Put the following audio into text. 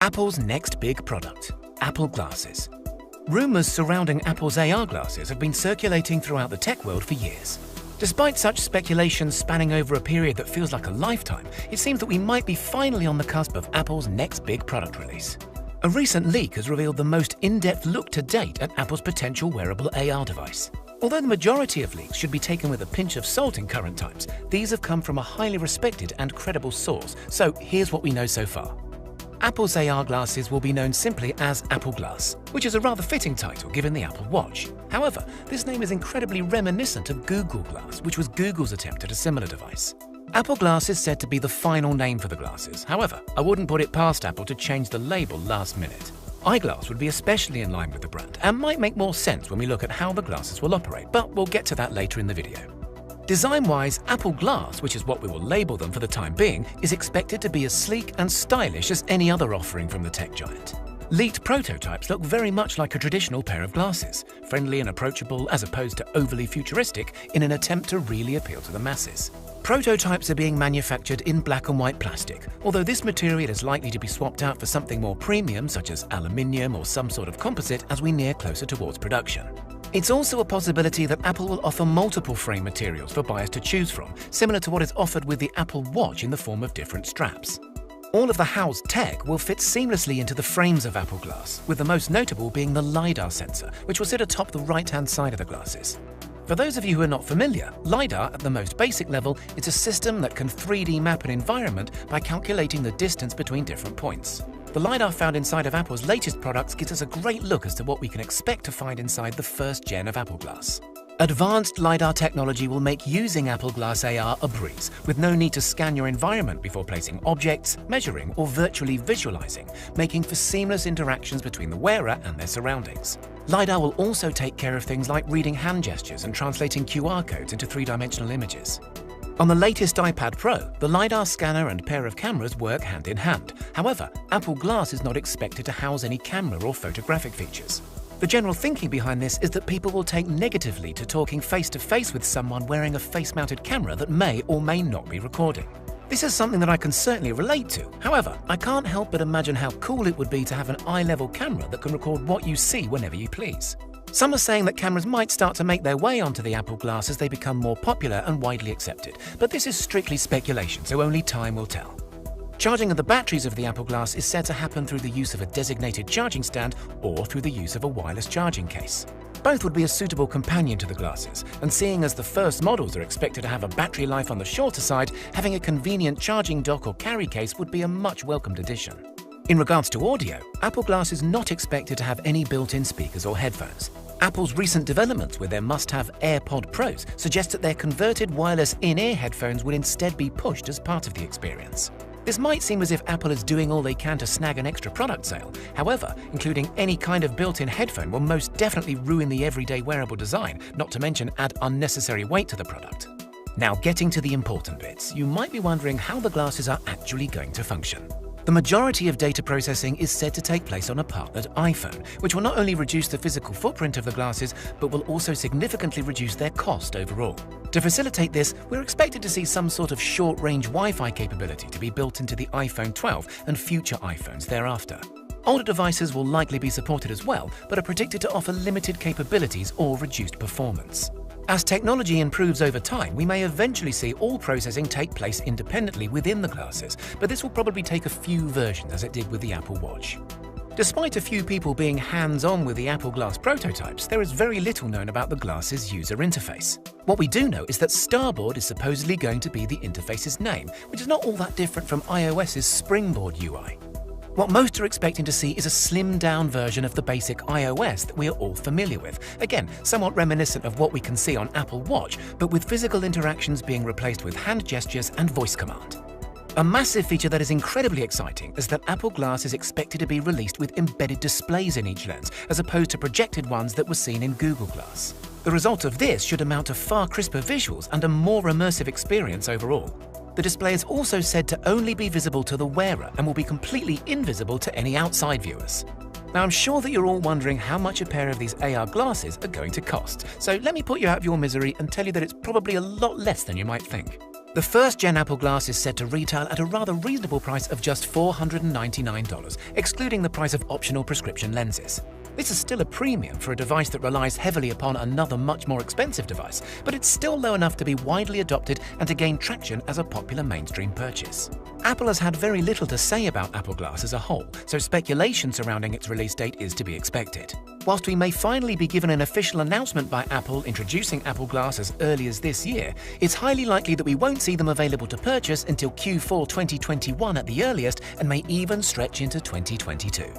Apple's next big product, Apple Glasses. Rumors surrounding Apple's AR glasses have been circulating throughout the tech world for years. Despite such speculation spanning over a period that feels like a lifetime, it seems that we might be finally on the cusp of Apple's next big product release. A recent leak has revealed the most in-depth look to date at Apple's potential wearable AR device. Although the majority of leaks should be taken with a pinch of salt in current times, these have come from a highly respected and credible source, so here's what we know so far. Apple's AR glasses will be known simply as Apple Glass, which is a rather fitting title given the Apple Watch. However, this name is incredibly reminiscent of Google Glass, which was Google's attempt at a similar device. Apple Glass is said to be the final name for the glasses. However, I wouldn't put it past Apple to change the label last minute. iGlass would be especially in line with the brand and might make more sense when we look at how the glasses will operate, but we'll get to that later in the video. Design-wise, Apple Glass, which is what we will label them for the time being, is expected to be as sleek and stylish as any other offering from the tech giant. Leaked prototypes look very much like a traditional pair of glasses, friendly and approachable as opposed to overly futuristic in an attempt to really appeal to the masses. Prototypes are being manufactured in black and white plastic, although this material is likely to be swapped out for something more premium such as aluminium or some sort of composite as we near closer towards production. It's also a possibility that Apple will offer multiple frame materials for buyers to choose from, similar to what is offered with the Apple Watch in the form of different straps. All of the housed tech will fit seamlessly into the frames of Apple Glass, with the most notable being the LiDAR sensor, which will sit atop the right-hand side of the glasses. For those of you who are not familiar, LiDAR, at the most basic level, is a system that can 3D map an environment by calculating the distance between different points. The LiDAR found inside of Apple's latest products gives us a great look as to what we can expect to find inside the first gen of Apple Glass. Advanced LiDAR technology will make using Apple Glass AR a breeze, with no need to scan your environment before placing objects, measuring, or virtually visualizing, making for seamless interactions between the wearer and their surroundings. LiDAR will also take care of things like reading hand gestures and translating QR codes into three-dimensional images. On the latest iPad Pro, the LiDAR scanner and pair of cameras work hand in hand. However, Apple Glass is not expected to house any camera or photographic features. The general thinking behind this is that people will take negatively to talking face-to-face with someone wearing a face-mounted camera that may or may not be recording. This is something that I can certainly relate to. However, I can't help but imagine how cool it would be to have an eye-level camera that can record what you see whenever you please. Some are saying that cameras might start to make their way onto the Apple Glass as they become more popular and widely accepted, but this is strictly speculation, so only time will tell. Charging of the batteries of the Apple Glass is said to happen through the use of a designated charging stand or through the use of a wireless charging case. Both would be a suitable companion to the glasses, and seeing as the first models are expected to have a battery life on the shorter side, having a convenient charging dock or carry case would be a much welcomed addition. In regards to audio, Apple Glass is not expected to have any built-in speakers or headphones. Apple's recent developments with their must-have AirPod Pros suggest that their converted wireless in-ear headphones would instead be pushed as part of the experience. This might seem as if Apple is doing all they can to snag an extra product sale. However, including any kind of built-in headphone will most definitely ruin the everyday wearable design, not to mention add unnecessary weight to the product. Now, getting to the important bits, you might be wondering how the glasses are actually going to function. The majority of data processing is said to take place on a partnered iPhone, which will not only reduce the physical footprint of the glasses, but will also significantly reduce their cost overall. To facilitate this, we're expected to see some sort of short-range Wi-Fi capability to be built into the iPhone 12 and future iPhones thereafter. Older devices will likely be supported as well, but are predicted to offer limited capabilities or reduced performance. As technology improves over time, we may eventually see all processing take place independently within the glasses, but this will probably take a few versions as it did with the Apple Watch. Despite a few people being hands-on with the Apple Glass prototypes, there is very little known about the glasses' user interface. What we do know is that Starboard is supposedly going to be the interface's name, which is not all that different from iOS's Springboard UI. What most are expecting to see is a slimmed-down version of the basic iOS that we are all familiar with. Again, somewhat reminiscent of what we can see on Apple Watch, but with physical interactions being replaced with hand gestures and voice command. A massive feature that is incredibly exciting is that Apple Glass is expected to be released with embedded displays in each lens, as opposed to projected ones that were seen in Google Glass. The result of this should amount to far crisper visuals and a more immersive experience overall. The display is also said to only be visible to the wearer and will be completely invisible to any outside viewers. Now, I'm sure that you're all wondering how much a pair of these AR glasses are going to cost, so let me put you out of your misery and tell you that it's probably a lot less than you might think. The first-gen Apple Glass is said to retail at a rather reasonable price of just $499, excluding the price of optional prescription lenses. This is still a premium for a device that relies heavily upon another much more expensive device, but it's still low enough to be widely adopted and to gain traction as a popular mainstream purchase. Apple has had very little to say about Apple Glass as a whole, so speculation surrounding its release date is to be expected. Whilst we may finally be given an official announcement by Apple introducing Apple Glass as early as this year, it's highly likely that we won't see them available to purchase until Q4 2021 at the earliest and may even stretch into 2022.